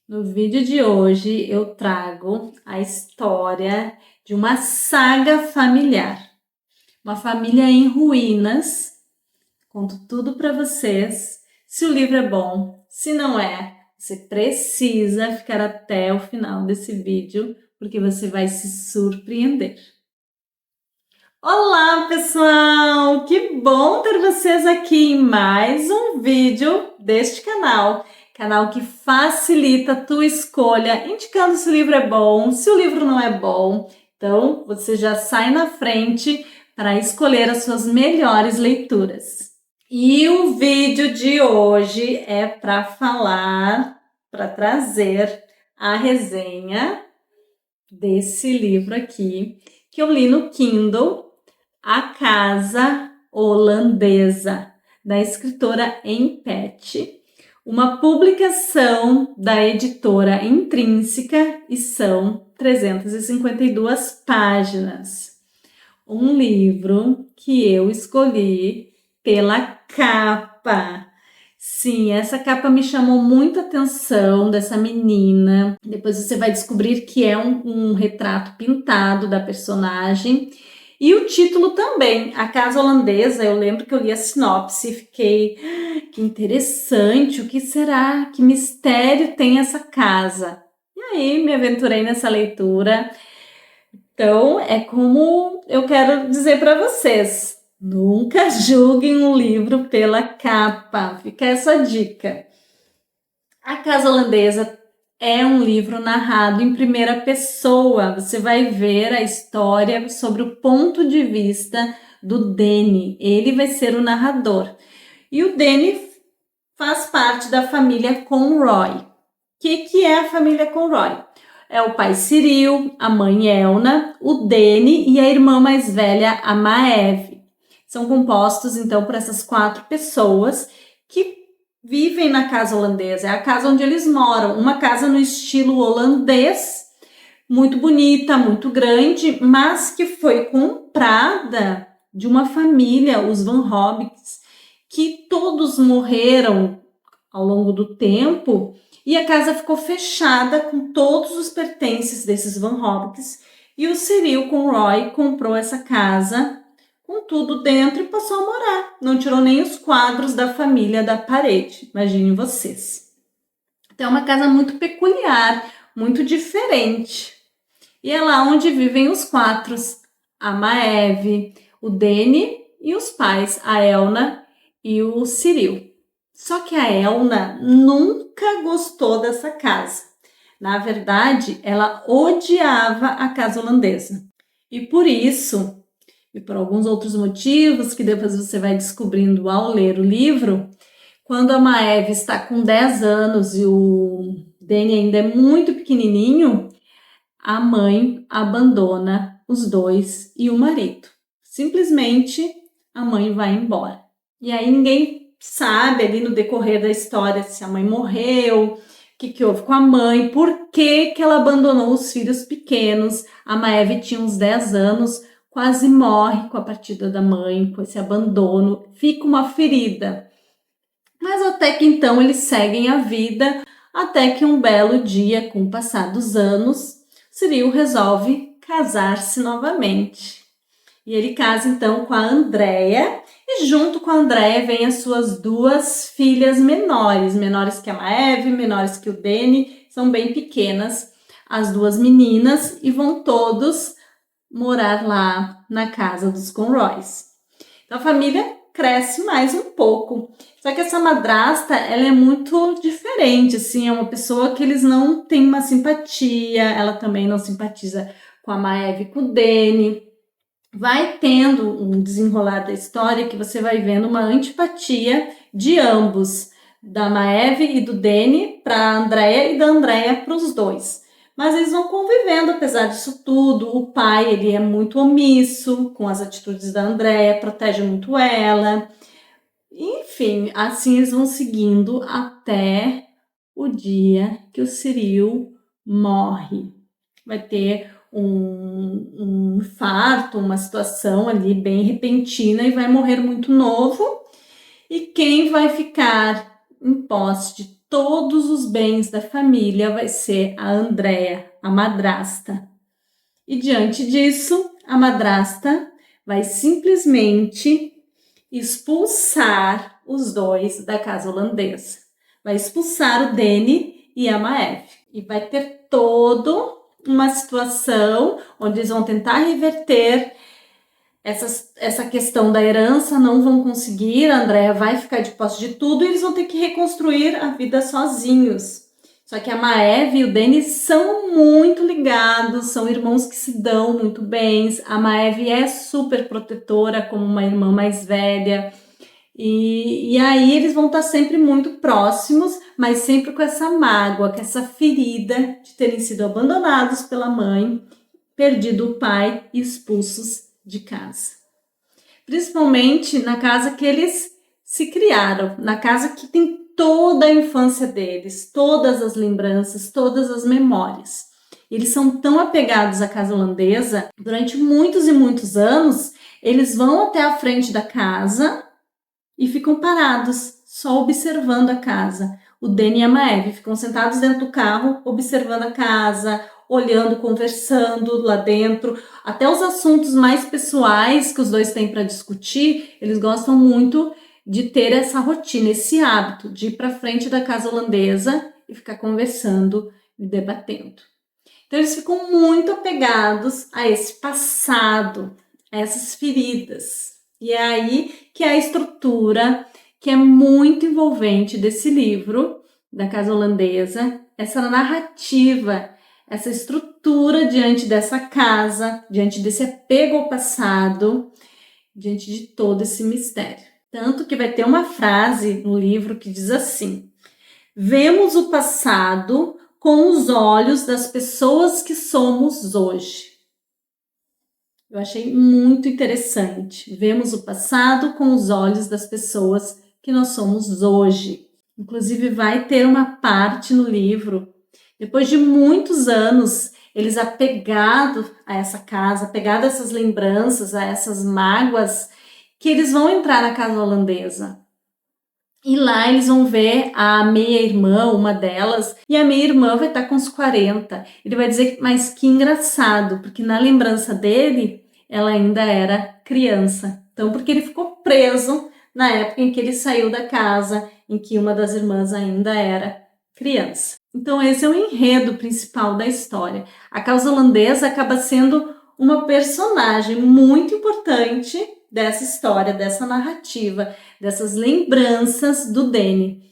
No vídeo de hoje eu trago a história de uma saga familiar. Uma família em ruínas. Conto tudo para vocês. Se o livro é bom, se não é, você precisa ficar até o final desse vídeo, porque você vai se surpreender. Olá, pessoal! Que bom ter vocês aqui em mais um vídeo deste canal que facilita a tua escolha, indicando se o livro é bom, se o livro não é bom. Então, você já sai na frente para escolher as suas melhores leituras. E o vídeo de hoje é para trazer a resenha desse livro aqui, que eu li no Kindle, A Casa Holandesa, da escritora Ann Patchett, uma publicação da editora Intrínseca, e são 352 páginas. Um livro que eu escolhi pela capa. Sim, essa capa me chamou muita atenção dessa menina. Depois você vai descobrir que é um retrato pintado da personagem. E o título também, A Casa Holandesa. Eu lembro que eu li a sinopse e fiquei, que interessante, o que será? Que mistério tem essa casa? E aí me aventurei nessa leitura. Então, é como eu quero dizer para vocês, nunca julguem um livro pela capa. Fica essa dica. A Casa Holandesa é um livro narrado em primeira pessoa. Você vai ver a história sobre o ponto de vista do Danny. Ele vai ser o narrador. E o Danny faz parte da família Conroy. O que é a família Conroy? É o pai Cyril, a mãe Elna, o Danny e a irmã mais velha, a Maeve. São compostos, então, por essas 4 pessoas que vivem na casa holandesa. É a casa onde eles moram, uma casa no estilo holandês, muito bonita, muito grande, mas que foi comprada de uma família, os Van Hobbits, que todos morreram ao longo do tempo, e a casa ficou fechada com todos os pertences desses Van Hobbits, e o Cyril Conroy comprou essa casa com tudo dentro e passou a morar. Não tirou nem os quadros da família da parede, imaginem vocês. Então é uma casa muito peculiar, muito diferente. E é lá onde vivem os 4, a Maeve, o Danny e os pais, a Elna e o Cyril. Só que a Elna nunca gostou dessa casa. Na verdade, ela odiava a casa holandesa. E por isso, e por alguns outros motivos que depois você vai descobrindo ao ler o livro, quando a Maeve está com 10 anos e o Danny ainda é muito pequenininho, a mãe abandona os dois e o marido. Simplesmente a mãe vai embora. E aí ninguém sabe ali no decorrer da história se a mãe morreu, o que houve com a mãe, por que ela abandonou os filhos pequenos. A Maeve tinha uns 10 anos, quase morre com a partida da mãe, com esse abandono, fica uma ferida. Mas até que então eles seguem a vida, até que um belo dia, com o passar dos anos, Cyril resolve casar-se novamente. E ele casa então com a Andrea, e junto com a Andrea vem as suas 2 filhas menores que a Maeve, menores que o Danny, são bem pequenas, as 2 meninas, e vão todos morar lá na casa dos Conroys. Então a família cresce mais um pouco. Só que essa madrasta, ela é muito diferente, assim, é uma pessoa que eles não têm uma simpatia, ela também não simpatiza com a Maeve e com o Danny. Vai tendo um desenrolar da história que você vai vendo uma antipatia de ambos, da Maeve e do Danny para a Andrea e da Andrea para os 2. Mas eles vão convivendo apesar disso tudo. O pai, ele é muito omisso com as atitudes da Andrea, protege muito ela. Enfim, assim eles vão seguindo até o dia que o Cyril morre. Vai ter um infarto, uma situação ali bem repentina e vai morrer muito novo. E quem vai ficar em posse de todos os bens da família vai ser a Andréa, a madrasta. E diante disso, a madrasta vai simplesmente expulsar os dois da casa holandesa. Vai expulsar o Danny e a Maeve. E vai ter toda uma situação onde eles vão tentar reverter essa questão da herança, não vão conseguir, a Andréa vai ficar de posse de tudo e eles vão ter que reconstruir a vida sozinhos. Só que a Maeve e o Danny são muito ligados, são irmãos que se dão muito bem. A Maeve é super protetora como uma irmã mais velha. E aí eles vão estar sempre muito próximos, mas sempre com essa mágoa, com essa ferida de terem sido abandonados pela mãe, perdido o pai e expulsos de casa. Principalmente na casa que eles se criaram, na casa que tem toda a infância deles, todas as lembranças, todas as memórias. Eles são tão apegados à casa holandesa, durante muitos e muitos anos, eles vão até a frente da casa e ficam parados, só observando a casa. O Danny e a Maeve ficam sentados dentro do carro, observando a casa, olhando, conversando lá dentro. Até os assuntos mais pessoais que os dois têm para discutir, eles gostam muito de ter essa rotina, esse hábito de ir para frente da casa holandesa e ficar conversando e debatendo. Então eles ficam muito apegados a esse passado, a essas feridas. E é aí que é a estrutura que é muito envolvente desse livro, da casa holandesa, essa narrativa, essa estrutura diante dessa casa, diante desse apego ao passado, diante de todo esse mistério. Tanto que vai ter uma frase no livro que diz assim: vemos o passado com os olhos das pessoas que somos hoje. Eu achei muito interessante. Vemos o passado com os olhos das pessoas que nós somos hoje. Inclusive vai ter uma parte no livro, depois de muitos anos, eles apegados a essa casa, apegados a essas lembranças, a essas mágoas, que eles vão entrar na casa holandesa. E lá eles vão ver a meia-irmã, uma delas, e a meia-irmã vai estar com uns 40. Ele vai dizer, mas que engraçado, porque na lembrança dele, ela ainda era criança. Então, porque ele ficou preso na época em que ele saiu da casa, em que uma das irmãs ainda era criança. Então, esse é o enredo principal da história. A casa holandesa acaba sendo uma personagem muito importante dessa história, dessa narrativa, dessas lembranças do Danny.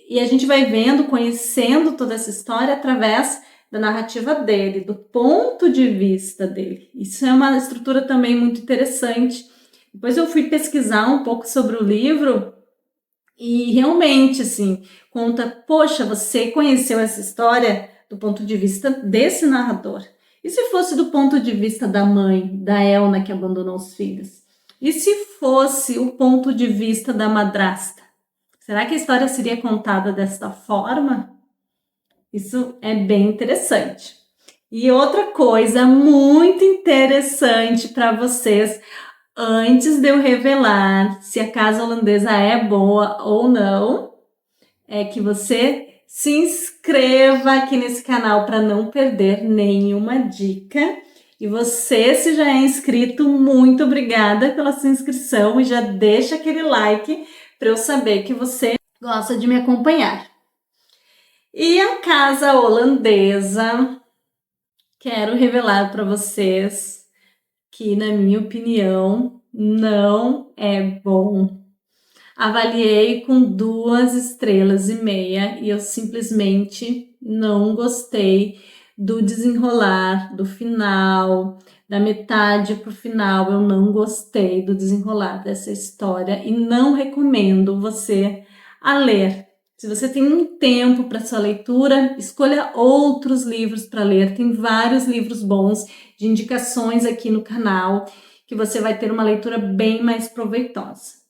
E a gente vai vendo, conhecendo toda essa história através da narrativa dele, do ponto de vista dele. Isso é uma estrutura também muito interessante. Depois eu fui pesquisar um pouco sobre o livro e realmente, assim, conta, poxa, você conheceu essa história do ponto de vista desse narrador. E se fosse do ponto de vista da mãe, da Elna, que abandonou os filhos? E se fosse o ponto de vista da madrasta? Será que a história seria contada desta forma? Isso é bem interessante. E outra coisa muito interessante para vocês, antes de eu revelar se a casa holandesa é boa ou não, é que você se inscreva aqui nesse canal para não perder nenhuma dica. E você, se já é inscrito, muito obrigada pela sua inscrição e já deixa aquele like para eu saber que você gosta de me acompanhar. E a casa holandesa, quero revelar para vocês que, na minha opinião, não é bom. Avaliei com 2,5 estrelas e eu simplesmente não gostei do desenrolar, do final, da metade pro final. Eu não gostei do desenrolar dessa história e não recomendo você a ler. Se você tem um tempo para sua leitura, escolha outros livros para ler. Tem vários livros bons de indicações aqui no canal que você vai ter uma leitura bem mais proveitosa.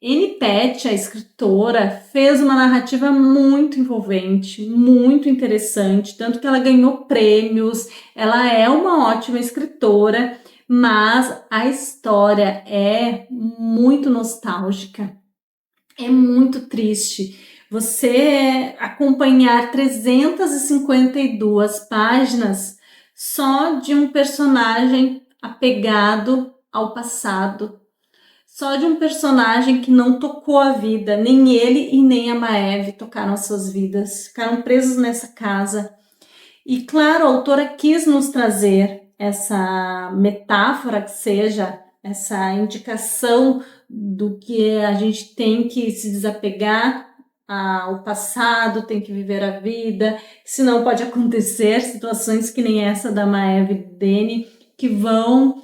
Anne Patch, a escritora, fez uma narrativa muito envolvente, muito interessante, tanto que ela ganhou prêmios, ela é uma ótima escritora, mas a história é muito nostálgica, é muito triste. você acompanhar 352 páginas só de um personagem apegado ao passado, só de um personagem que não tocou a vida, nem ele e nem a Maeve tocaram as suas vidas, ficaram presos nessa casa. E claro, a autora quis nos trazer essa metáfora, que seja essa indicação do que a gente tem que se desapegar ao passado, tem que viver a vida, senão pode acontecer situações que nem essa da Maeve e Dany, que vão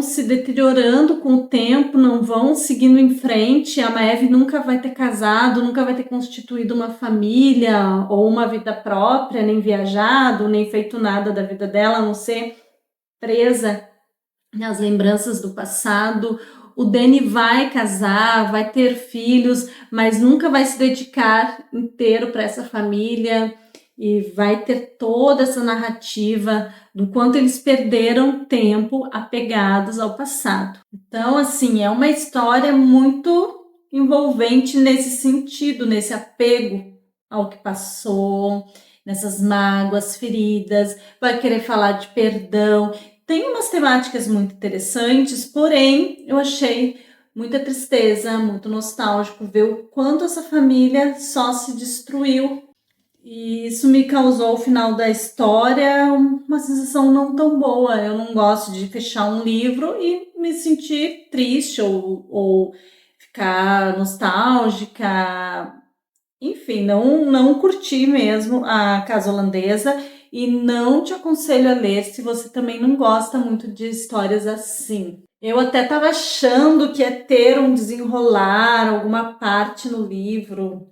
se deteriorando com o tempo, não vão seguindo em frente. A Maeve nunca vai ter casado, nunca vai ter constituído uma família ou uma vida própria, nem viajado, nem feito nada da vida dela, a não ser presa nas lembranças do passado. O Dany vai casar, vai ter filhos, mas nunca vai se dedicar inteiro para essa família e vai ter toda essa narrativa do quanto eles perderam tempo apegados ao passado. Então, assim, é uma história muito envolvente nesse sentido, nesse apego ao que passou, nessas mágoas, feridas, vai querer falar de perdão. Tem umas temáticas muito interessantes, porém, eu achei muita tristeza, muito nostálgico ver o quanto essa família só se destruiu. E isso me causou, ao final da história, uma sensação não tão boa. Eu não gosto de fechar um livro e me sentir triste ou ficar nostálgica. Enfim, não curti mesmo a Casa Holandesa e não te aconselho a ler se você também não gosta muito de histórias assim. Eu até estava achando que ia ter um desenrolar, alguma parte no livro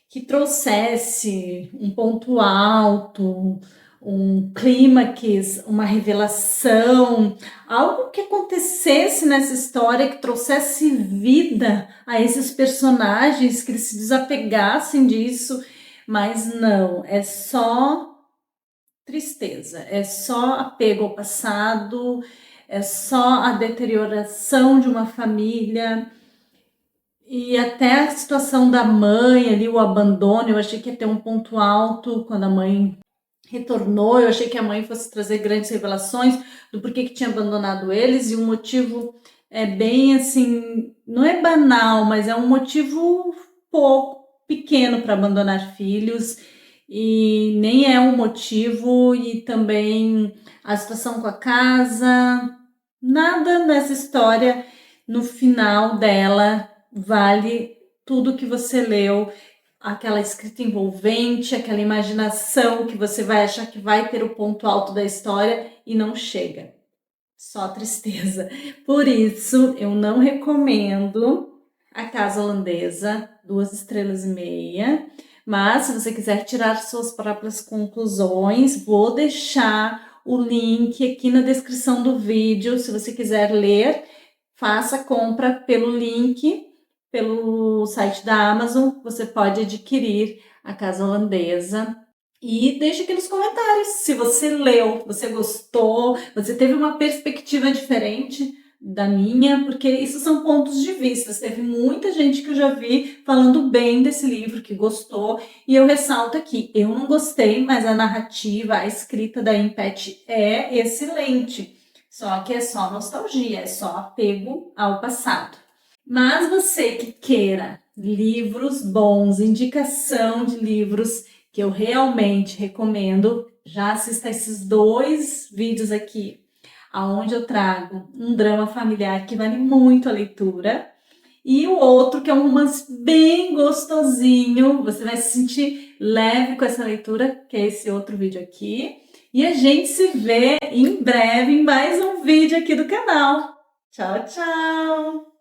que trouxesse um ponto alto, um clímax, uma revelação, algo que acontecesse nessa história que trouxesse vida a esses personagens, que eles se desapegassem disso, mas não, é só tristeza, é só apego ao passado, é só a deterioração de uma família. E até a situação da mãe ali, o abandono, eu achei que ia ter um ponto alto quando a mãe retornou. Eu achei que a mãe fosse trazer grandes revelações do porquê que tinha abandonado eles, e um motivo é bem assim, não é banal, mas é um motivo pouco pequeno para abandonar filhos, e nem é um motivo, e também a situação com a casa, nada nessa história no final dela vale tudo que você leu, aquela escrita envolvente, aquela imaginação que você vai achar que vai ter o ponto alto da história e não chega. Só tristeza. Por isso, eu não recomendo A Casa Holandesa, 2,5 estrelas. Mas, se você quiser tirar suas próprias conclusões, vou deixar o link aqui na descrição do vídeo. Se você quiser ler, faça a compra pelo link, pelo site da Amazon. Você pode adquirir A Casa Holandesa. E deixe aqui nos comentários se você leu, você gostou, você teve uma perspectiva diferente da minha, porque isso são pontos de vista. Teve muita gente que eu já vi falando bem desse livro, que gostou, e eu ressalto aqui, eu não gostei, mas a narrativa, a escrita da Impet é excelente. Só que é só nostalgia, é só apego ao passado. Mas você que queira livros bons, indicação de livros que eu realmente recomendo, já assista esses 2 vídeos aqui, aonde eu trago um drama familiar que vale muito a leitura, e o outro que é um romance bem gostosinho, você vai se sentir leve com essa leitura, que é esse outro vídeo aqui. E a gente se vê em breve em mais um vídeo aqui do canal. Tchau, tchau!